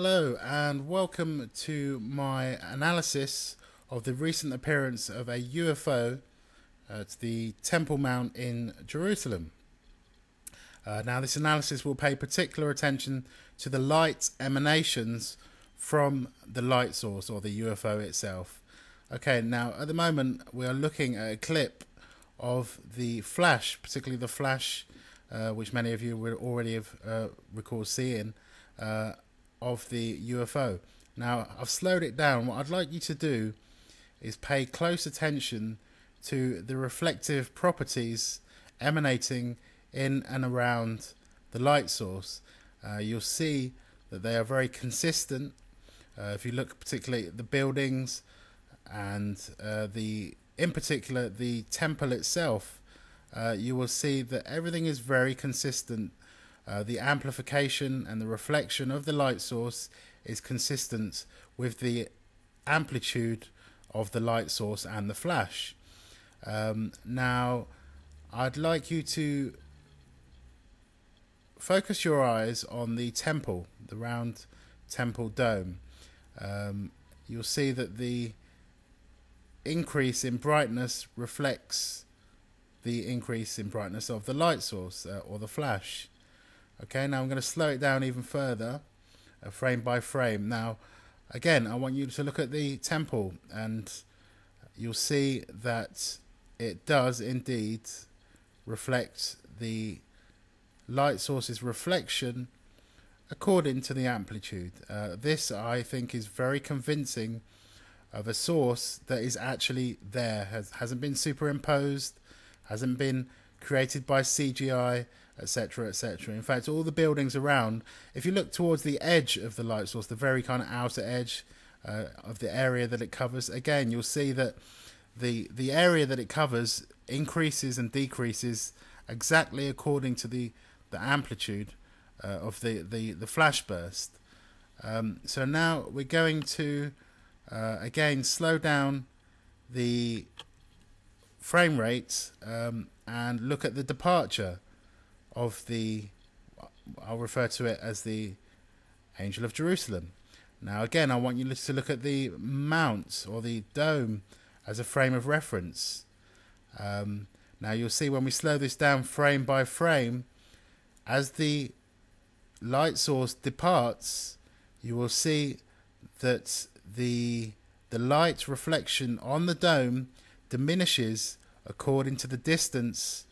Hello and welcome to my analysis of the recent appearance of a UFO at the Temple Mount in Jerusalem. Now this analysis will pay particular attention to the light emanations from the light source or the UFO itself. Okay, now at the moment we are looking at a clip of the flash, particularly the flash which many of you will already have recalled seeing of the UFO. Now I've slowed it down. What I'd like you to do is pay close attention to the reflective properties emanating in and around the light source. You'll see that they are very consistent. If you look particularly at the buildings and in particular the temple itself, you will see that everything is very consistent. The amplification and the reflection of the light source is consistent with the amplitude of the light source and the flash. Now I'd like you to focus your eyes on the temple, the round temple dome. You'll see that the increase in brightness reflects the increase in brightness of the light source or the flash. Okay, now I'm going to slow it down even further, frame by frame. Now, again, I want you to look at the temple and you'll see that it does indeed reflect the light source's reflection according to the amplitude. This, I think, is very convincing of a source that is actually there, hasn't been superimposed, hasn't been created by CGI, etc, etc. In fact, all the buildings around, if you look towards the edge of the light source, the very kind of outer edge of the area that it covers, again you'll see that the area that it covers increases and decreases exactly according to the amplitude of the flash burst. So now we're going to again slow down the frame rate and look at the departure of I'll refer to it as the Angel of Jerusalem. Now again, I want you to look at the mount or the dome as a frame of reference. Now you'll see when we slow this down frame by frame, as the light source departs, you will see that the light reflection on the dome diminishes according to the distance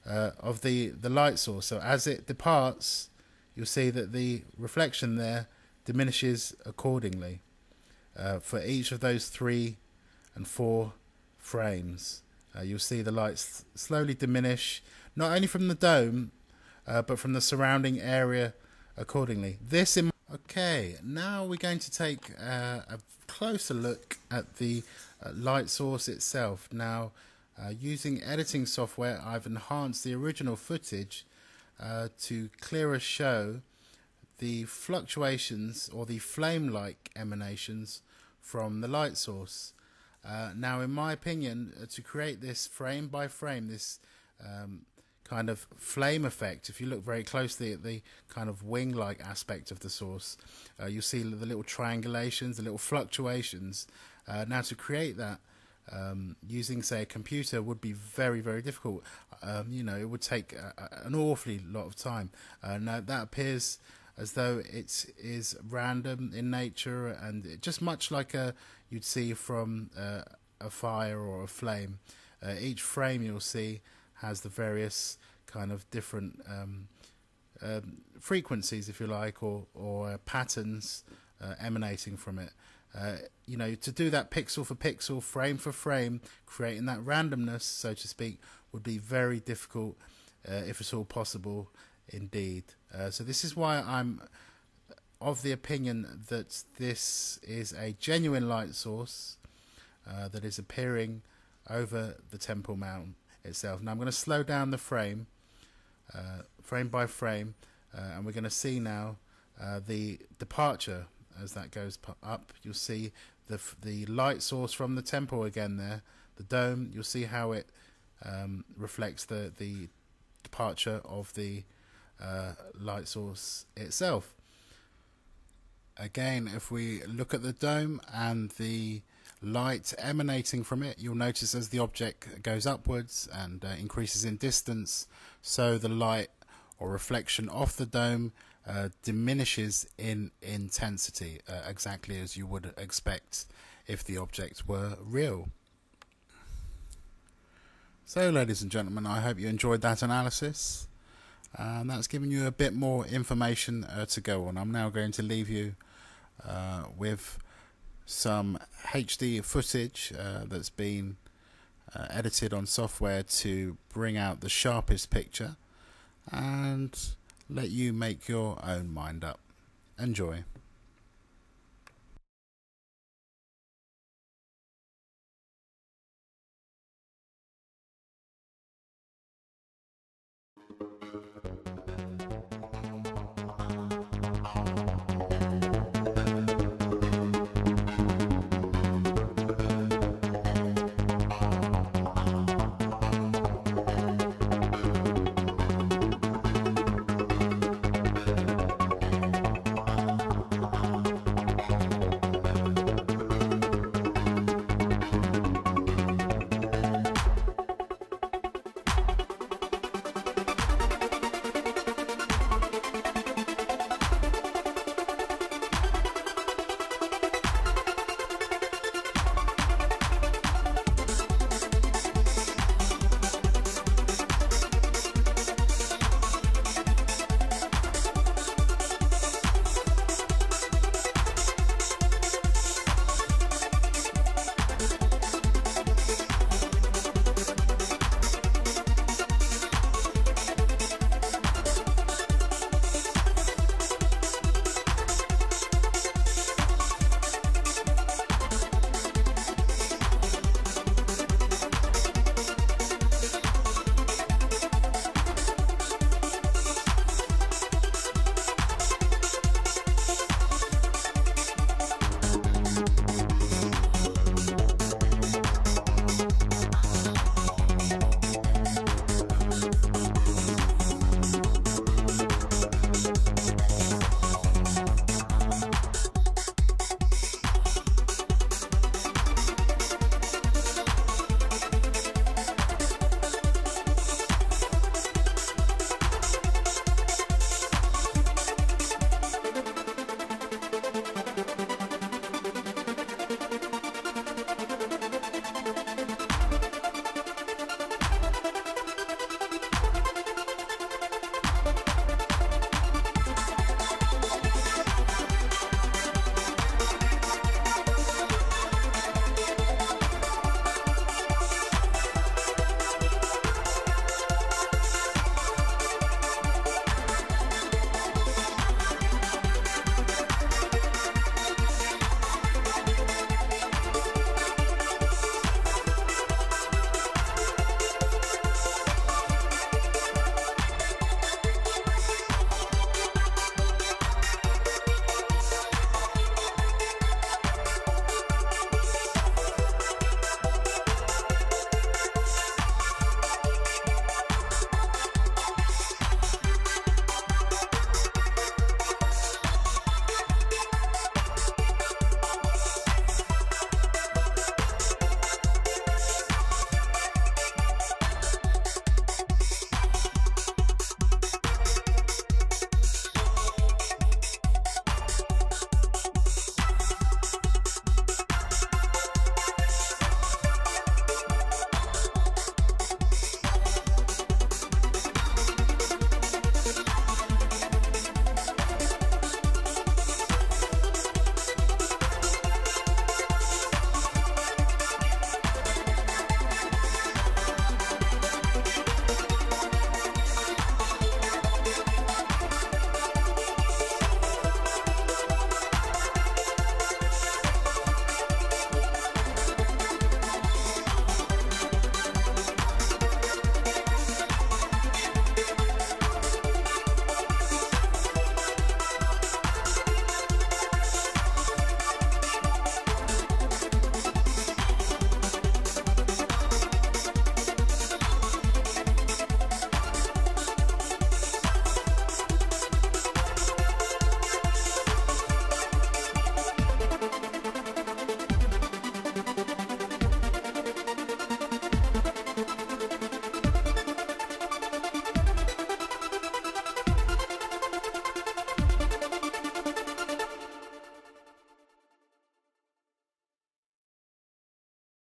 of the light source. So as it departs, you'll see that the reflection there diminishes accordingly for each of those 3 and 4 frames. You'll see the lights slowly diminish, not only from the dome but from the surrounding area accordingly. Okay, now we're going to take a closer look at the light source itself. Now using editing software, I've enhanced the original footage to clearer show the fluctuations or the flame-like emanations from the light source. Now in my opinion, to create this frame by frame, this kind of flame effect, if you look very closely at the kind of wing-like aspect of the source, you'll see the little triangulations, the little fluctuations. Now to create that using, say, a computer would be very, very difficult. It would take an awfully lot of time. Now that appears as though it is random in nature, and just much like you'd see from a fire or a flame. Each frame you'll see has the various kind of different frequencies, if you like, or patterns emanating from it. To do that pixel for pixel, frame for frame, creating that randomness, so to speak, would be very difficult, if at all possible, indeed. So this is why I'm of the opinion that this is a genuine light source that is appearing over the Temple Mount itself. Now I'm going to slow down the frame by frame, and we're going to see now the departure. As that goes up, you'll see the light source from the temple again there, the dome. You'll see how it reflects the departure of the light source itself. Again, if we look at the dome and the light emanating from it, you'll notice as the object goes upwards and increases in distance, so the light or reflection off the dome diminishes in intensity, exactly as you would expect if the object were real. So, ladies and gentlemen, I hope you enjoyed that analysis, and that's given you a bit more information to go on. I'm now going to leave you with some HD footage that's been edited on software to bring out the sharpest picture, and let you make your own mind up. Enjoy.